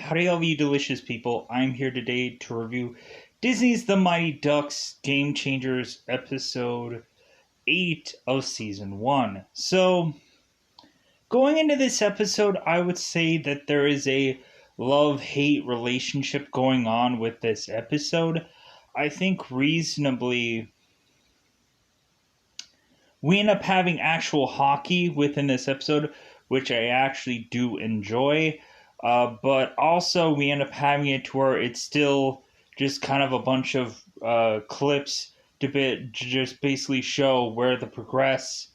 Howdy, all you delicious people. I'm here today to review Disney's The Mighty Ducks Game Changers episode 8 of season 1. So, going into this episode, I would say that there is a love-hate relationship going on with this episode. I think reasonably we end up having actual hockey within this episode, which I actually do enjoy. But also, we end up having it to where it's still just kind of a bunch of clips to just basically show where the progressing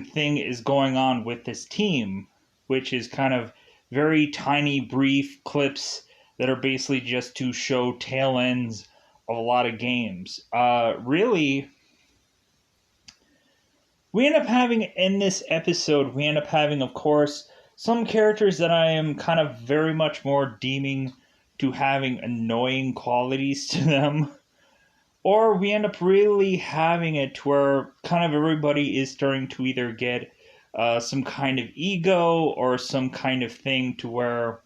thing is going on with this team, which is kind of very tiny, brief clips that are basically just to show tail ends of a lot of games. Really, we end up having in this episode, of course, some characters that I am kind of very much more deeming to having annoying qualities to them. Or we end up really having it where kind of everybody is starting to either get some kind of ego or some kind of thing to where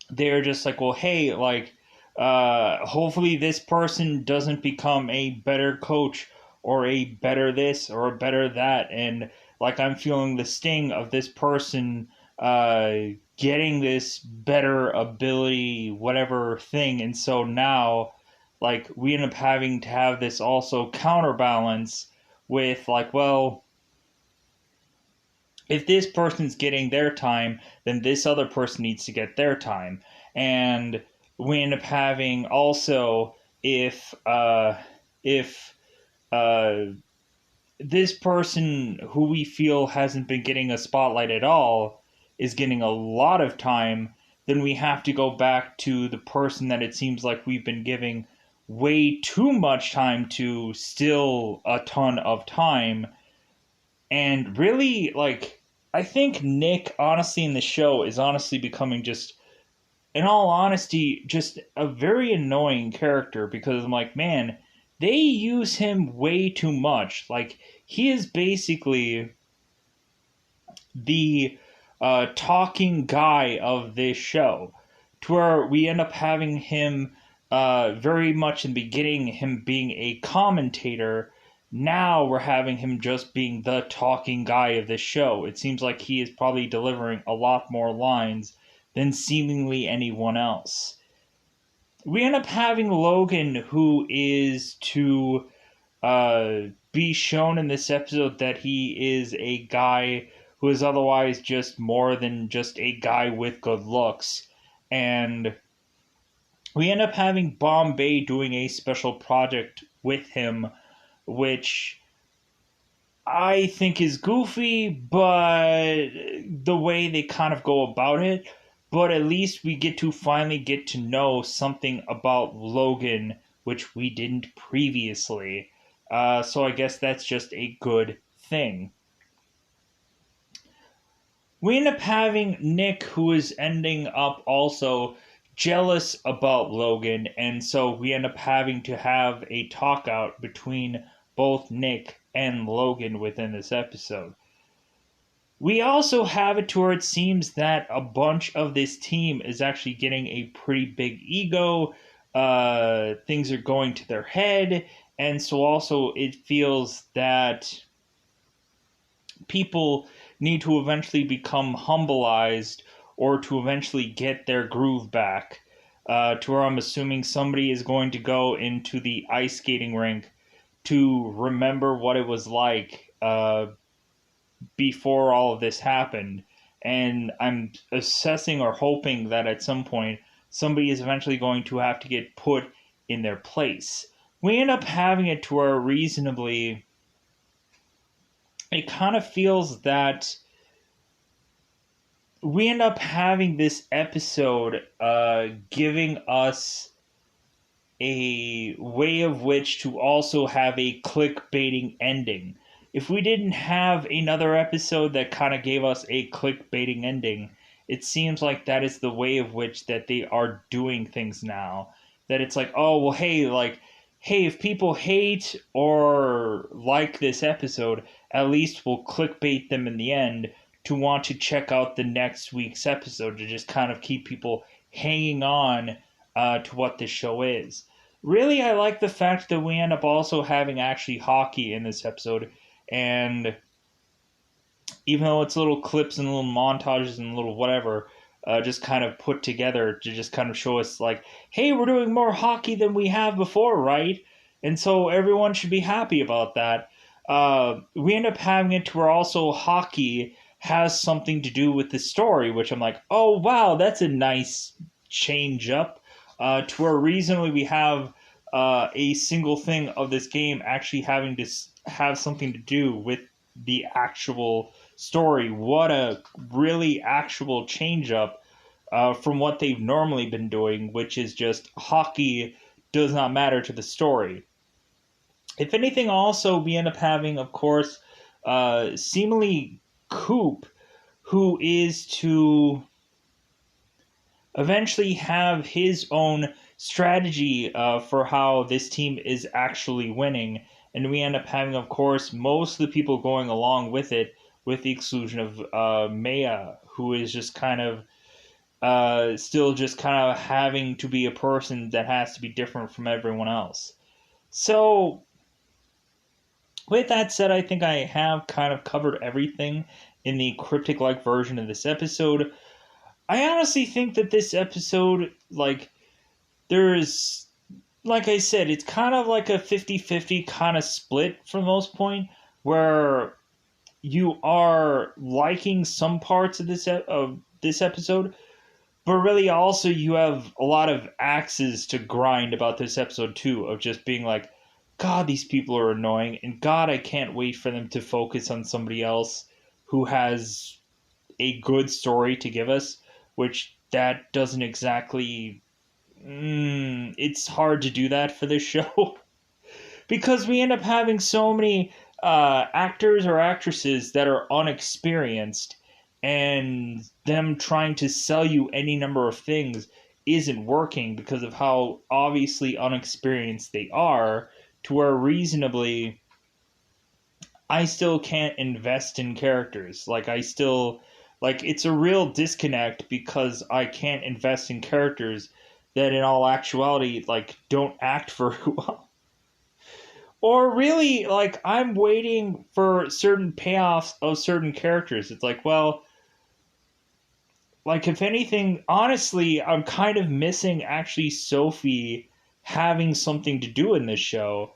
they're just like, well, hey, like, hopefully this person doesn't become a better coach or a better this or a better that. And like, I'm feeling the sting of this person getting this better ability, whatever thing. And so now, like, we end up having to have this also counterbalance with, like, well, if this person's getting their time, then this other person needs to get their time. And we end up having also, if this person who we feel hasn't been getting a spotlight at all is getting a lot of time, then we have to go back to the person that it seems like we've been giving way too much time to still a ton of time. And really, like, I think Nick, honestly, in the show is honestly becoming just, in all honesty, just a very annoying character because I'm like, man, they use him way too much. Like, he is basically the talking guy of this show, to where we end up having him very much in the beginning, him being a commentator. Now we're having him just being the talking guy of this show. It seems like he is probably delivering a lot more lines than seemingly anyone else. We end up having Logan, who is to be shown in this episode that he is a guy who is otherwise just more than just a guy with good looks. And we end up having Bombay doing a special project with him, which I think is goofy, but the way they kind of go about it. But at least we get to finally get to know something about Logan, which we didn't previously. So I guess that's just a good thing. We end up having Nick, who is ending up also jealous about Logan, and so we end up having to have a talk out between both Nick and Logan within this episode. We also have it to where it seems that a bunch of this team is actually getting a pretty big ego. Things are going to their head, and so also it feels that people need to eventually become humbleized or to eventually get their groove back. To where I'm assuming somebody is going to go into the ice skating rink to remember what it was like before all of this happened. And I'm assessing or hoping that at some point somebody is eventually going to have to get put in their place. We end up having it to where reasonably it kind of feels that we end up having this episode giving us a way of which to also have a clickbaiting ending. If we didn't have another episode that kind of gave us a clickbaiting ending, it seems like that is the way of which that they are doing things now. That it's like, oh, well, hey, if people hate or like this episode, at least we'll clickbait them in the end to want to check out the next week's episode, to just kind of keep people hanging on to what this show is. Really, I like the fact that we end up also having actually hockey in this episode, and even though it's little clips and little montages and little whatever, just kind of put together to just kind of show us like, hey, we're doing more hockey than we have before, right? And so everyone should be happy about that. We end up having it to where also hockey has something to do with the story, which I'm like, oh wow, that's a nice change up. To where reasonably we have a single thing of this game actually having to have something to do with the actual story. What a really actual change up from what they've normally been doing, which is just hockey does not matter to the story. If anything, also, we end up having, of course, seemingly Coop, who is to eventually have his own strategy for how this team is actually winning. And we end up having, of course, most of the people going along with it, with the exclusion of Maya, who is just kind of still just kind of having to be a person that has to be different from everyone else. So, with that said, I think I have kind of covered everything in the cryptic-like version of this episode. I honestly think that this episode, like, there's, like I said, it's kind of like a 50-50 kind of split for the most point, where you are liking some parts of this episode, but really also you have a lot of axes to grind about this episode too, of just being like, God, these people are annoying, and God, I can't wait for them to focus on somebody else who has a good story to give us, which that doesn't exactly... it's hard to do that for this show. Because we end up having so many actors or actresses that are unexperienced, and them trying to sell you any number of things isn't working because of how obviously unexperienced they are, to where reasonably I still can't invest in characters. Like, I still... Like, it's a real disconnect because I can't invest in characters that in all actuality, like, don't act very well. Or really, like, I'm waiting for certain payoffs of certain characters. It's like, well, like, if anything, honestly, I'm kind of missing actually Sophie having something to do in this show.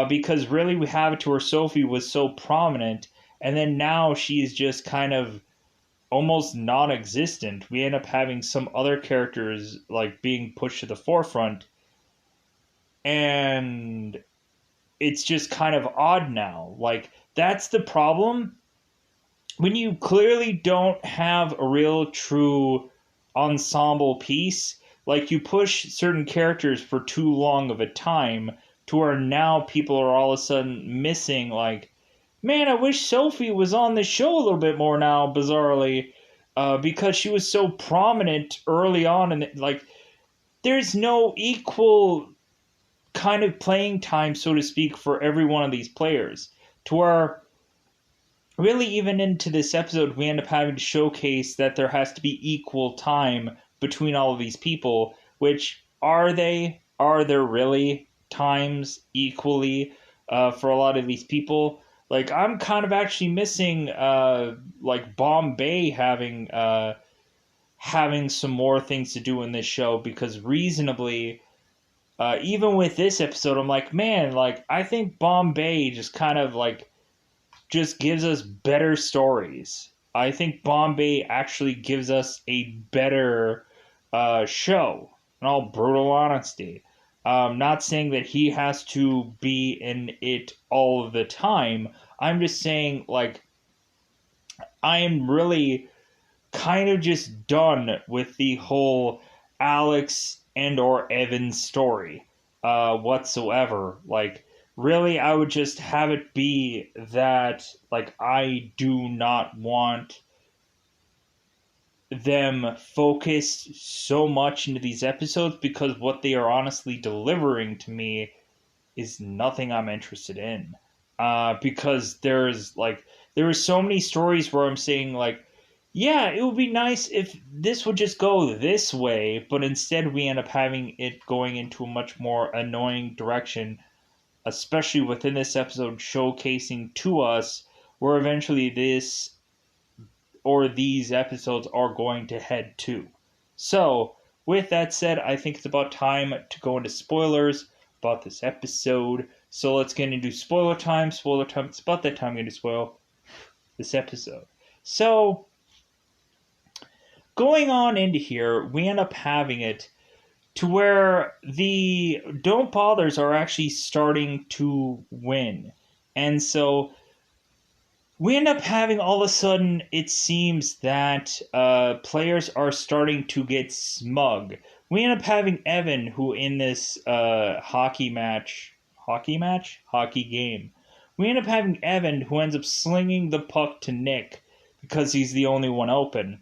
Because really we have it to where Sophie was so prominent, and then now she's just kind of almost non-existent. We end up having some other characters, like, being pushed to the forefront, and it's just kind of odd now. Like, that's the problem. When you clearly don't have a real true ensemble piece, like, you push certain characters for too long of a time to where now people are all of a sudden missing, like, man, I wish Sophie was on the show a little bit more now, bizarrely, because she was so prominent early on, and, like, there's no equal kind of playing time, so to speak, for every one of these players, to where really even into this episode we end up having to showcase that there has to be equal time between all of these people, which are there really times equally for a lot of these people? Like, I'm kind of actually missing like Bombay having some more things to do in this show, because reasonably even with this episode, I'm like, man, like, I think Bombay just kind of, like, just gives us better stories. I think Bombay actually gives us a better show, in all brutal honesty. Not saying that he has to be in it all of the time. I'm just saying, like, I am really kind of just done with the whole Alex and or Evan story whatsoever. Like, really, I would just have it be that, like, I do not want them focused so much into these episodes, because what they are honestly delivering to me is nothing I'm interested in. Because there are so many stories where I'm saying, like, Yeah, it would be nice if this would just go this way, but instead we end up having it going into a much more annoying direction, especially within this episode, showcasing to us where eventually this or these episodes are going to head to. So, with that said, I think it's about time to go into spoilers about this episode. So let's get into spoiler time. Spoiler time. It's about that time I'm going to spoil this episode. So, going on into here, we end up having it to where the Don't Bothers are actually starting to win. And so we end up having all of a sudden, it seems that players are starting to get smug. We end up having Evan, who in this hockey game, we end up having Evan, who ends up slinging the puck to Nick because he's the only one open.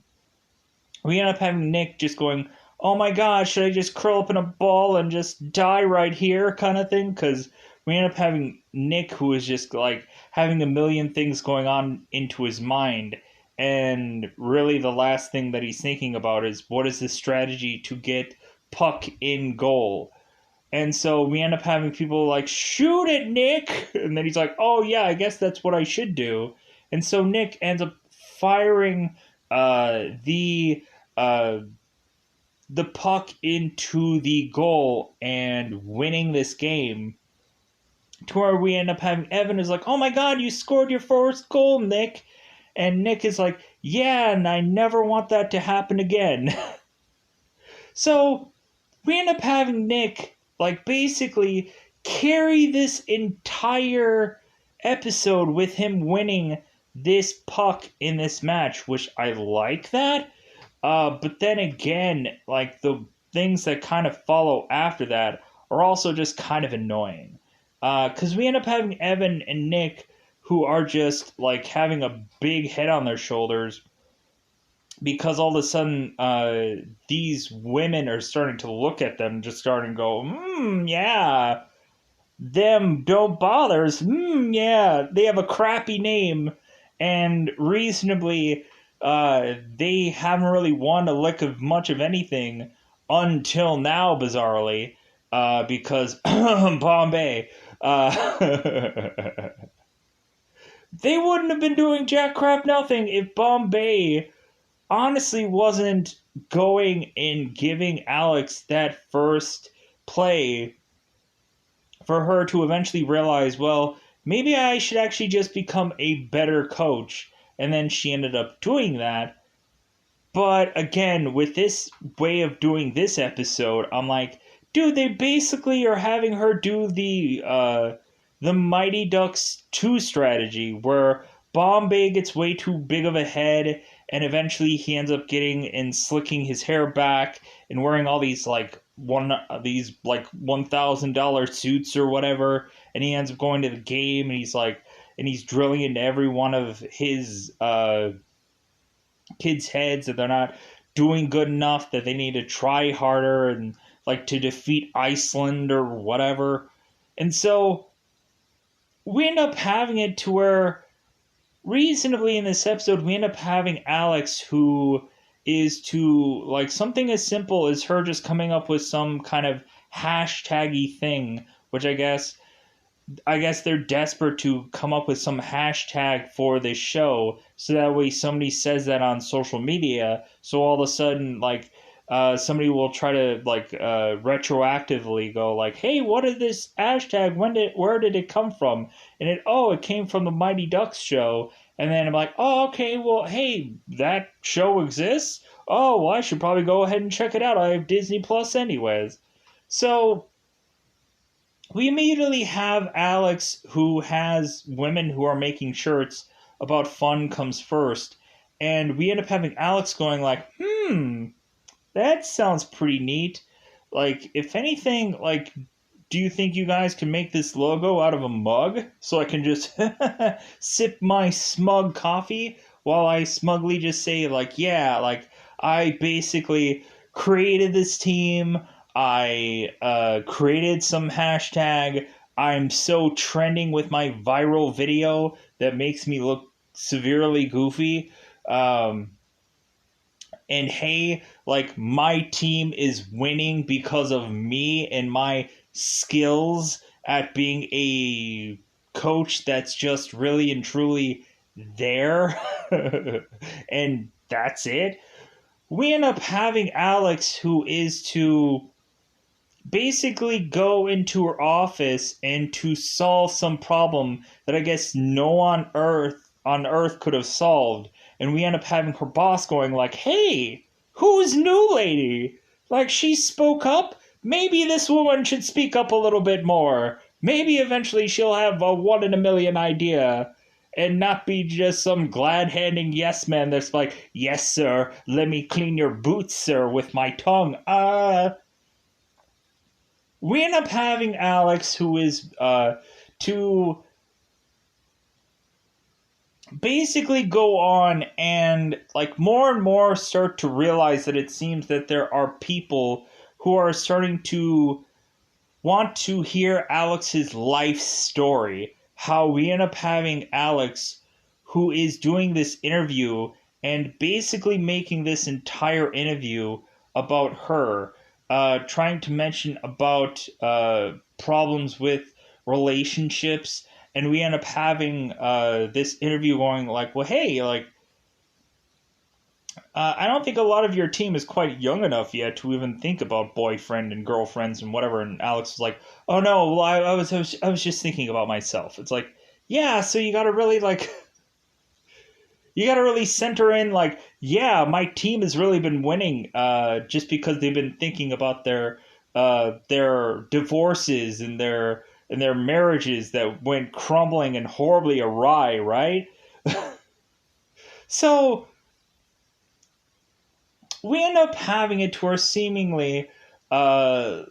We end up having Nick just going, oh my god, should I just curl up in a ball and just die right here kind of thing? Because we end up having Nick, who is just like having a million things going on into his mind. And really, the last thing that he's thinking about is what is the strategy to get puck in goal. And so we end up having people like, shoot it, Nick! And then he's like, oh yeah, I guess that's what I should do. And so Nick ends up firing uh, the puck into the goal and winning this game, to where we end up having Evan is like, oh my god, you scored your first goal, Nick. And Nick is like, yeah, and I never want that to happen again. So we end up having Nick, like, basically carry this entire episode with him winning this puck in this match, which I like that. But then again, like, the things that kind of follow after that are also just kind of annoying. Because we end up having Evan and Nick, who are just, like, having a big head on their shoulders because all of a sudden these women are starting to look at them, just starting to go, yeah, them Don't Bothers, yeah, they have a crappy name, and reasonably, they haven't really won a lick of much of anything until now, bizarrely, because Bombay, they wouldn't have been doing jack crap nothing if Bombay honestly wasn't going and giving Alex that first play for her to eventually realize, well, maybe I should actually just become a better coach. And then she ended up doing that. But again, with this way of doing this episode, I'm like, dude, they basically are having her do the Mighty Ducks 2 strategy, where Bombay gets way too big of a head, and eventually he ends up getting and slicking his hair back and wearing all these like $1,000 suits or whatever, and he ends up going to the game, and he's drilling into every one of his kids' heads that they're not doing good enough, that they need to try harder and like to defeat Iceland or whatever. And so we end up having it to where reasonably in this episode we end up having Alex, who is to like something as simple as her just coming up with some kind of hashtaggy thing, which I guess they're desperate to come up with some hashtag for this show, so that way somebody says that on social media, so all of a sudden, like, somebody will try to, like, retroactively go, like, hey, what is this hashtag? Where did it come from? And it came from the Mighty Ducks show. And then I'm like, oh, okay, well, hey, that show exists? Oh, well, I should probably go ahead and check it out. I have Disney Plus anyways. So we immediately have Alex, who has women who are making shirts about fun comes first. And we end up having Alex going like, that sounds pretty neat. Like, if anything, like, do you think you guys can make this logo out of a mug so I can just sip my smug coffee while I smugly just say, like, yeah, like, I basically created this team. I created some hashtag. I'm so trending with my viral video that makes me look severely goofy. and hey, like my team is winning because of me and my skills at being a coach that's just really and truly there, and that's it. We end up having Alex, who is to basically go into her office and to solve some problem that I guess no one on Earth could have solved. And we end up having her boss going like, "Hey, who's new lady? Like she spoke up. Maybe this woman should speak up a little bit more. Maybe eventually she'll have a one in a million idea." And not be just some glad handing yes man that's like, "Yes, sir, let me clean your boots, sir, with my tongue." We end up having Alex, who is to basically go on and like more and more start to realize that it seems that there are people who are starting to want to hear Alex's life story. How we end up having Alex, who is doing this interview and basically making this entire interview about her, trying to mention about problems with relationships. And we end up having this interview going like, well, hey, like, I don't think a lot of your team is quite young enough yet to even think about boyfriend and girlfriends and whatever. And Alex was like, "Oh no, well, I was just thinking about myself." It's like, yeah, so you got to really like, you got to really center in like, yeah, my team has really been winning, just because they've been thinking about their divorces and their marriages that went crumbling and horribly awry, right? So we end up having it to where seemingly uh,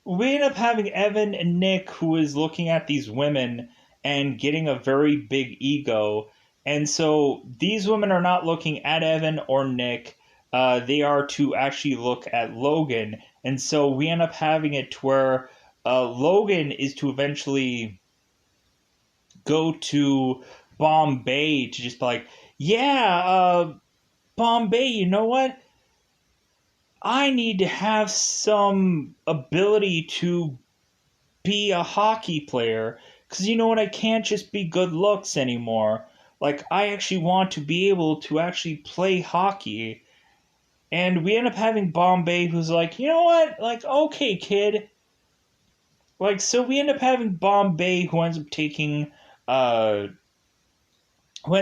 we end up having Evan and Nick, who is looking at these women and getting a very big ego. And so these women are not looking at Evan or Nick. They are to actually look at Logan. And so we end up having it to where Logan is to eventually go to Bombay to just be like, yeah, Bombay, you know what? I need to have some ability to be a hockey player because you know what? I can't just be good looks anymore. Like, I actually want to be able to actually play hockey. And we end up having Bombay, who's like, you know what? Like, okay, kid. Like, so we end up having Bombay, uh, who ends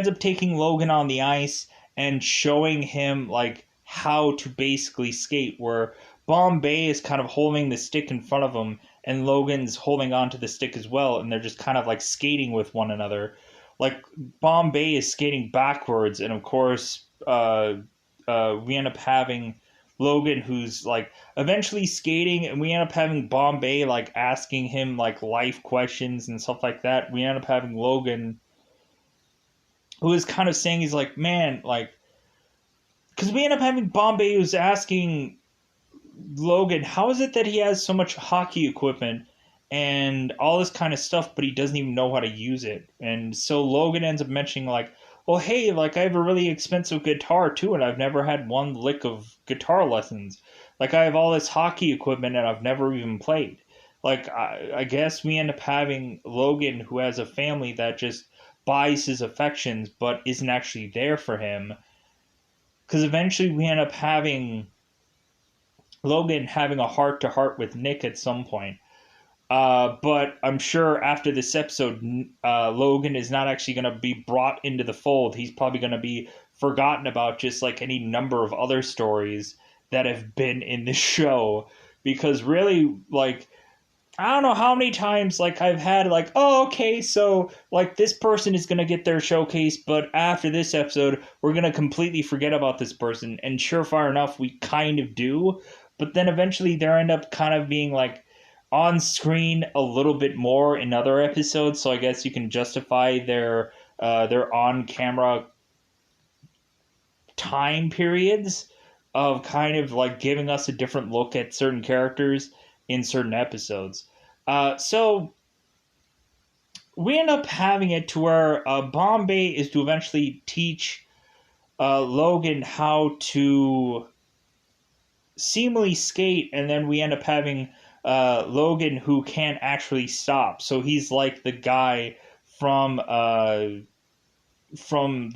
up taking Logan on the ice and showing him like how to basically skate. Where Bombay is kind of holding the stick in front of him, and Logan's holding onto the stick as well, and they're just kind of like skating with one another. Like Bombay is skating backwards, and of course, we end up having Logan, who's like eventually skating, and we end up having Bombay like asking him like life questions and stuff like that. We end up having Logan, who is kind of saying, he's like, man, like, because we end up having Bombay who's asking Logan, how is it that he has so much hockey equipment and all this kind of stuff, but he doesn't even know how to use it? And so Logan ends up mentioning, like, well, hey, like, I have a really expensive guitar too, and I've never had one lick of guitar lessons. Like, I have all this hockey equipment and I've never even played. Like, I guess we end up having Logan, who has a family that just buys his affections but isn't actually there for him. Because eventually we end up having Logan having a heart to heart with Nick at some point. But I'm sure after this episode, Logan is not actually going to be brought into the fold. He's probably going to be forgotten about, just like any number of other stories that have been in the show. Because really, like, I don't know how many times like I've had like, oh, okay, so like this person is gonna get their showcase, but after this episode, we're gonna completely forget about this person. And surefire enough, we kind of do, but then eventually they end up kind of being like on screen a little bit more in other episodes. So I guess you can justify their on camera time periods of kind of like giving us a different look at certain characters in certain episodes. So we end up having it to where Bombay is to eventually teach Logan how to seamlessly skate, and then we end up having Logan who can't actually stop. So he's like the guy from the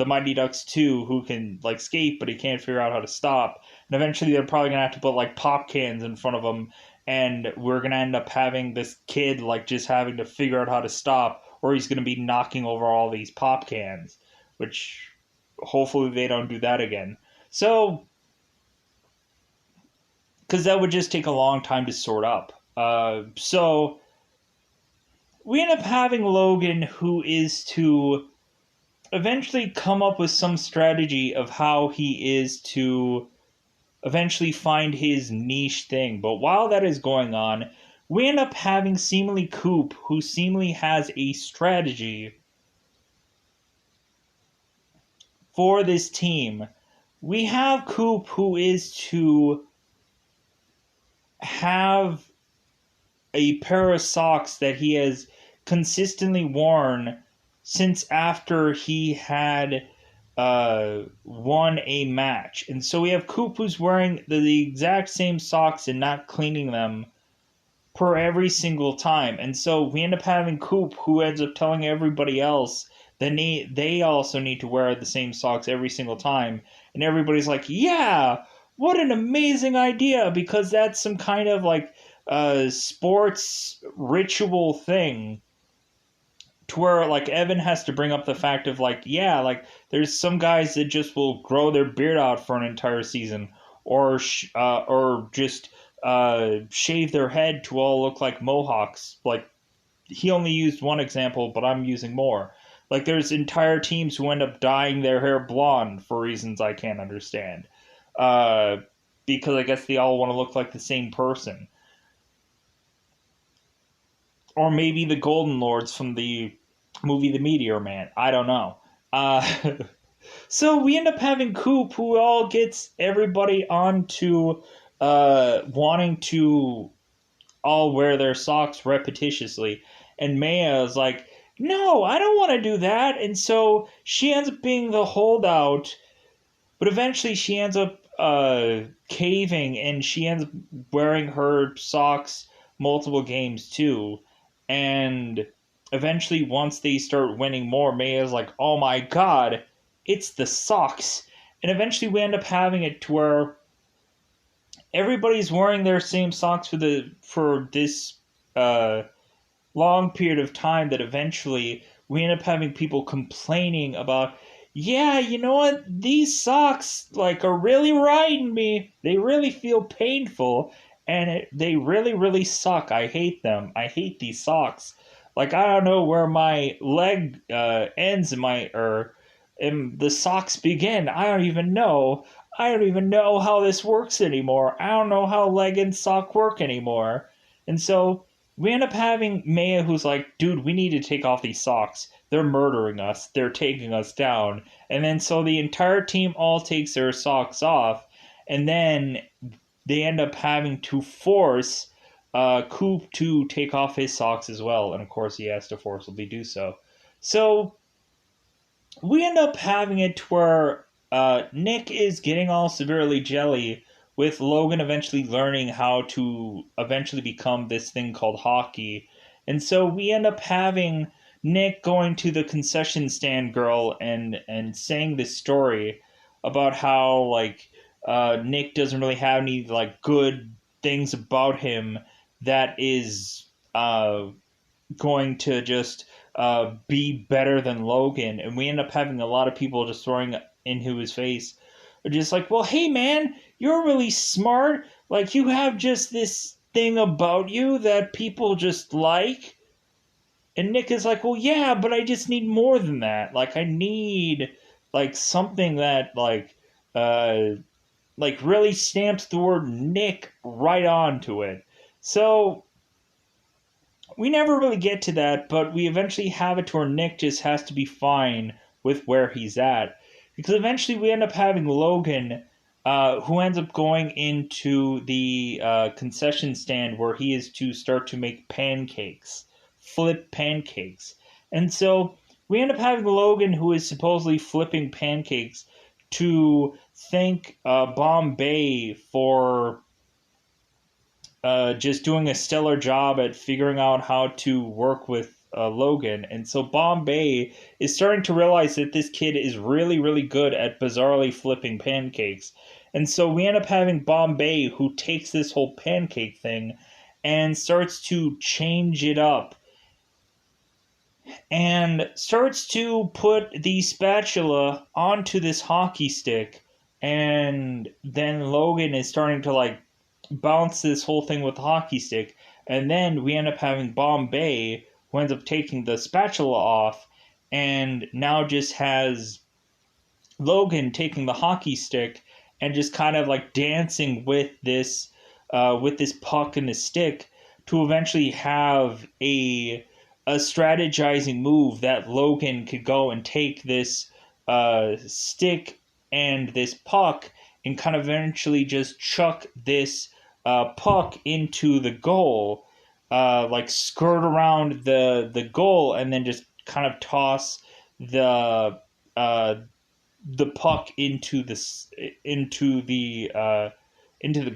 Mighty Ducks 2 who can like skate, but he can't figure out how to stop. And eventually they're probably gonna have to put like pop cans in front of him, and we're gonna end up having this kid like just having to figure out how to stop, or he's gonna be knocking over all these pop cans, which hopefully they don't do that again. So, because that would just take a long time to sort up. So we end up having Logan who is to eventually come up with some strategy of how he is to eventually find his niche thing. But while that is going on, we end up having seemingly Coop, who seemingly has a strategy for this team. We have Coop, who is to have a pair of socks that he has consistently worn since after he had won a match. And so we have Coop who's wearing the exact same socks and not cleaning them per every single time. And so we end up having Coop who ends up telling everybody else that they also need to wear the same socks every single time. And everybody's like, yeah, what an amazing idea, because that's some kind of like sports ritual thing, to where like Evan has to bring up the fact of like, yeah, like there's some guys that just will grow their beard out for an entire season, or just shave their head to all look like mohawks. Like, he only used one example, but I'm using more. Like, there's entire teams who end up dyeing their hair blonde for reasons I can't understand, because I guess they all want to look like the same person. Or maybe the Golden Lords from the movie The Meteor Man. I don't know. So we end up having Coop, who all gets everybody onto wanting to all wear their socks repetitiously. And Maya is like, no, I don't want to do that. And so she ends up being the holdout, but eventually she ends up caving, and she ends up wearing her socks multiple games too. And eventually, once they start winning more, Maya's like, oh my god, it's the socks. And eventually we end up having it to where everybody's wearing their same socks for this long period of time, that eventually we end up having people complaining about, yeah, you know what, these socks like are really riding me, they really feel painful, and they really really suck. I hate them, I hate these socks. Like, I don't know where my leg ends and the socks begin. I don't even know. I don't even know how this works anymore. I don't know how leg and sock work anymore. And so we end up having Maya who's like, dude, we need to take off these socks. They're murdering us. They're taking us down. And then so the entire team all takes their socks off. And then they end up having to force Coop to take off his socks as well. And of course, he has to forcibly do so. So we end up having it where Nick is getting all severely jelly, with Logan eventually learning how to eventually become this thing called hockey. And so we end up having Nick going to the concession stand girl and saying this story about how like Nick doesn't really have any like good things about him that is going to just be better than Logan. And we end up having a lot of people just throwing into his face, just like, well, hey man, you're really smart, like you have just this thing about you that people just like. And Nick is like, well, yeah, but I just need more than that. Like, I need like something that uh really stamps the word Nick right onto it. So we never really get to that, but we eventually have it to where Nick just has to be fine with where he's at. Because eventually we end up having Logan, who ends up going into the concession stand where he is to start to make pancakes, flip pancakes. And so we end up having Logan, who is supposedly flipping pancakes, to thank Bombay for just doing a stellar job at figuring out how to work with Logan. And so Bombay is starting to realize that this kid is really, really good at bizarrely flipping pancakes. And so we end up having Bombay, who takes this whole pancake thing and starts to change it up and starts to put the spatula onto this hockey stick. And then Logan is starting to like bounce this whole thing with the hockey stick. And then we end up having Bombay, who ends up taking the spatula off and now just has Logan taking the hockey stick and just kind of like dancing with this puck and the stick to eventually have a strategizing move that Logan could go and take this stick and this puck and kind of eventually just chuck this puck into the goal, like skirt around the goal, and then just kind of toss uh, the puck into the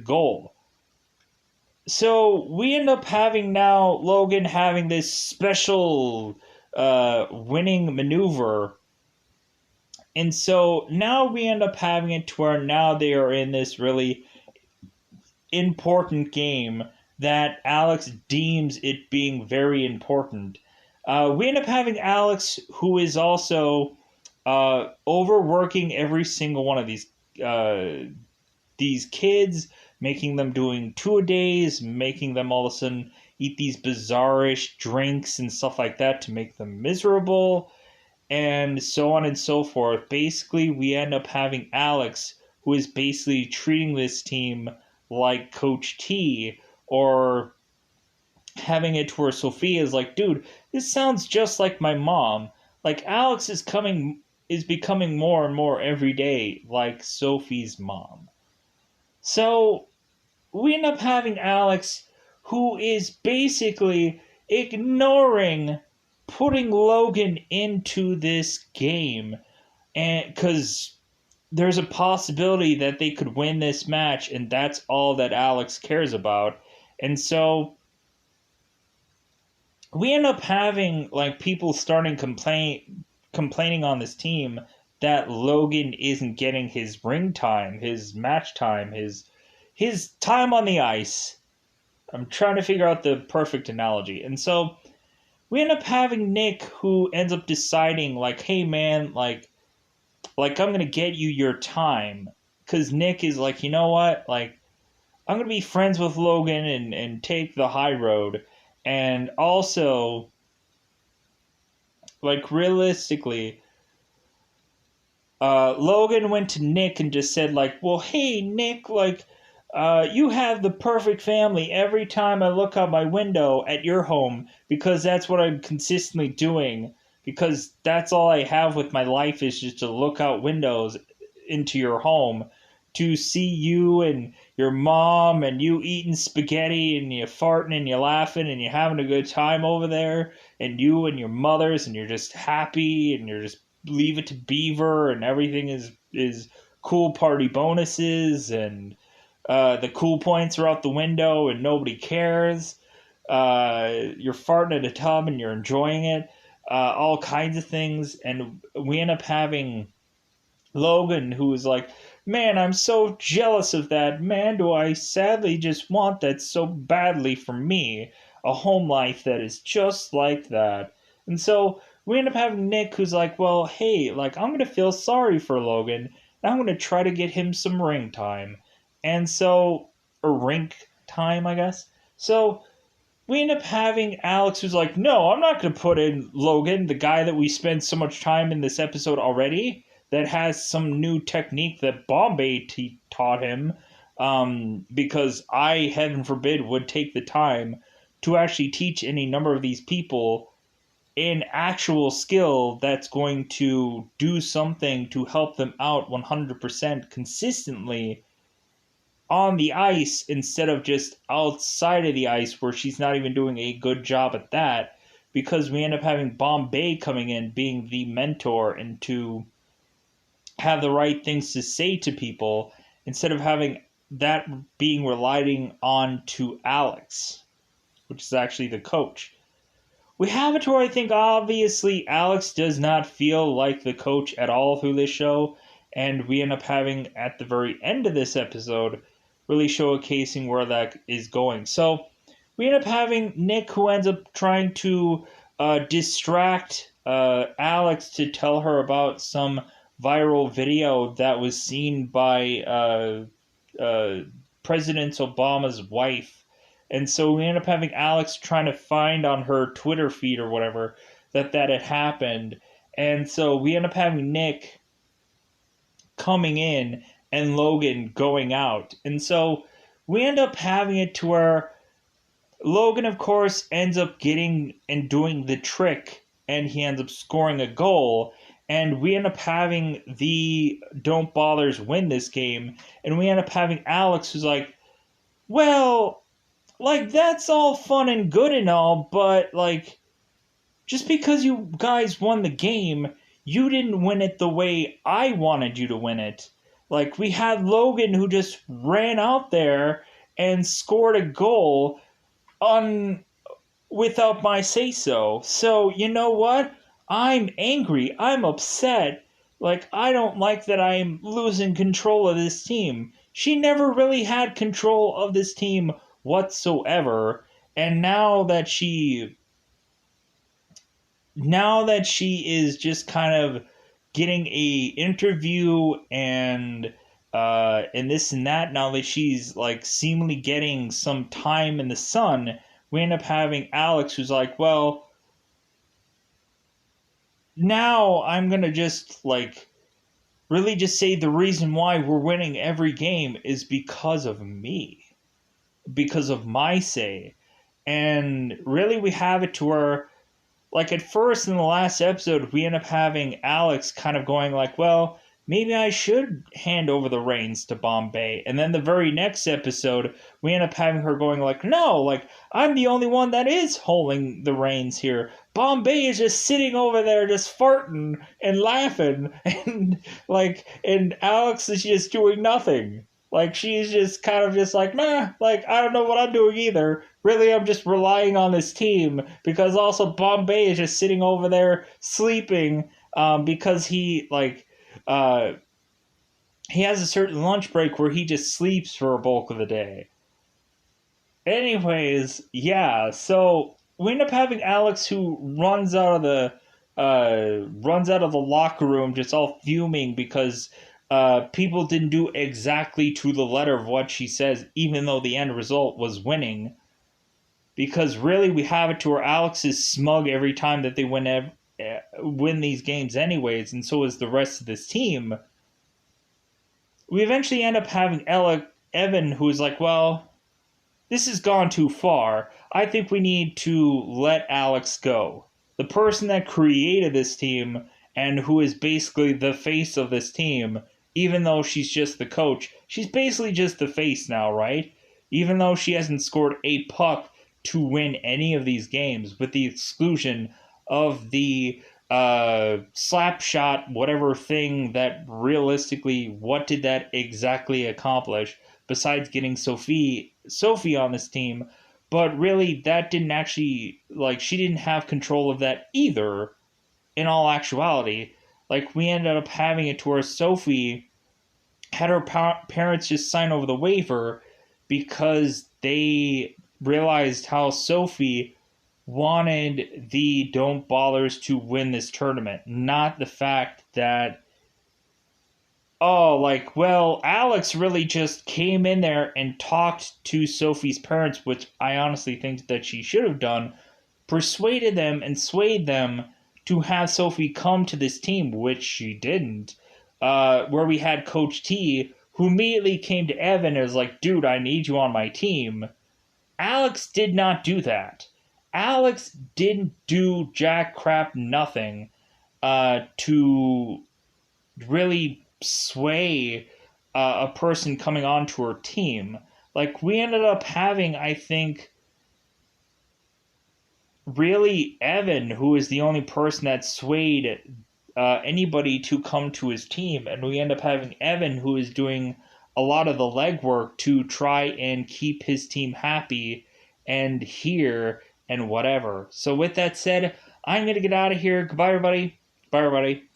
goal. So we end up having now Logan having this special winning maneuver. And so now we end up having it to where now they are in this really important game that Alex deems it being very important. We end up having Alex, who is also overworking every single one of these kids, making them doing 2-a-days, making them all of a sudden eat these bizarrish drinks and stuff like that to make them miserable, and so on and so forth. Basically, we end up having Alex, who is basically treating this team like Coach T, or having it to where Sophia is like, dude, this sounds just like my mom. Like, Alex is becoming more and more every day like Sophie's mom. So we end up having Alex, who is basically ignoring putting Logan into this game, and because there's a possibility that they could win this match, and that's all that Alex cares about. And so we end up having like people starting complaining on this team that Logan isn't getting his ring time, his match time, his time on the ice. I'm trying to figure out the perfect analogy. And so we end up having Nick, who ends up deciding like, hey man, like I'm going to get you your time, cuz Nick is like, you know what? Like I'm going to be friends with Logan and take the high road. And also, like, realistically, Logan went to Nick and just said, like, well, hey, Nick, like, you have the perfect family every time I look out my window at your home, because that's what I'm consistently doing, because that's all I have with my life is just to look out windows into your home to see you and your mom and you eating spaghetti and you farting and you laughing and you having a good time over there, and you and your mothers, and you're just happy and you're just leave it to Beaver and everything is cool party bonuses, and the cool points are out the window and nobody cares. You're farting at a tub and you're enjoying it. All kinds of things. And we end up having Logan, who is like, man, I'm so jealous of that. Man, do I sadly just want that so badly for me. A home life that is just like that. And so we end up having Nick, who's like, well, hey, like, I'm going to feel sorry for Logan, and I'm going to try to get him some ring time. And so, or rink time, I guess. So we end up having Alex, who's like, no, I'm not going to put in Logan, the guy that we spent so much time in this episode already, that has some new technique that Bombay taught him, because I, heaven forbid, would take the time to actually teach any number of these people an actual skill that's going to do something to help them out 100% consistently on the ice, instead of just outside of the ice where she's not even doing a good job at that, because we end up having Bombay coming in being the mentor into have the right things to say to people instead of having that being relying on to Alex, which is actually the coach. We have it where I think obviously Alex does not feel like the coach at all through this show, and we end up having at the very end of this episode really showcasing where that is going. So we end up having Nick, who ends up trying to distract Alex to tell her about some viral video that was seen by President Obama's wife. And so we end up having Alex trying to find on her Twitter feed or whatever that had happened. And so we end up having Nick coming in and Logan going out. And so we end up having it to where Logan, of course, ends up getting and doing the trick, and he ends up scoring a goal. And we end up having the Don't Bothers win this game. And we end up having Alex, who's like, well, like, that's all fun and good and all, but, like, just because you guys won the game, you didn't win it the way I wanted you to win it. Like, we had Logan who just ran out there and scored a goal without my say-so. So, you know what? I'm angry. I'm upset. Like, I don't like that I'm losing control of this team. She never really had control of this team whatsoever. And now that she is just kind of getting a interview and this and that, now that she's like seemingly getting some time in the sun, we end up having Alex, who's like, well, now I'm gonna just like really just say the reason why we're winning every game is because of me, because of my say. And really we have it to where, like, at first in the last episode, we end up having Alex kind of going like, well, maybe I should hand over the reins to Bombay. And then the very next episode, we end up having her going like, no, like, I'm the only one that is holding the reins here. Bombay is just sitting over there just farting and laughing. And Alex is just doing nothing. Like, she's just kind of just like, nah, like, I don't know what I'm doing either. Really, I'm just relying on this team, because also Bombay is just sitting over there sleeping because he has a certain lunch break where he just sleeps for a bulk of the day. Anyways, yeah, so we end up having Alex, who runs out of the locker room just all fuming because people didn't do exactly to the letter of what she says, even though the end result was winning. Because really, we have it to where Alex is smug every time that they win these games anyways, and so is the rest of this team. We eventually end up having Evan, who is like, well, this has gone too far. I think we need to let Alex go. The person that created this team and who is basically the face of this team, even though she's just the coach, she's basically just the face now, right? Even though she hasn't scored a puck to win any of these games, with the exclusion of the slap shot, whatever thing that realistically, what did that exactly accomplish besides getting Sophie on this team? But really, that didn't actually, like, she didn't have control of that either, in all actuality. Like, we ended up having it to where Sophie had her parents just sign over the waiver because they realized how Sophie wanted the Don't Bothers to win this tournament, not the fact that, oh, like, well, Alex really just came in there and talked to Sophie's parents, which I honestly think that she should have done, persuaded them and swayed them to have Sophie come to this team, which she didn't, where we had Coach T, who immediately came to Evan and was like, dude, I need you on my team. Alex did not do that. Alex didn't do jack crap nothing to really sway a person coming onto her team. Like, we ended up having, I think, really Evan, who is the only person that swayed anybody to come to his team, and we end up having Evan, who is doing a lot of the legwork to try and keep his team happy and here and whatever. So with that said, I'm gonna get out of here. Goodbye, everybody. Bye, everybody.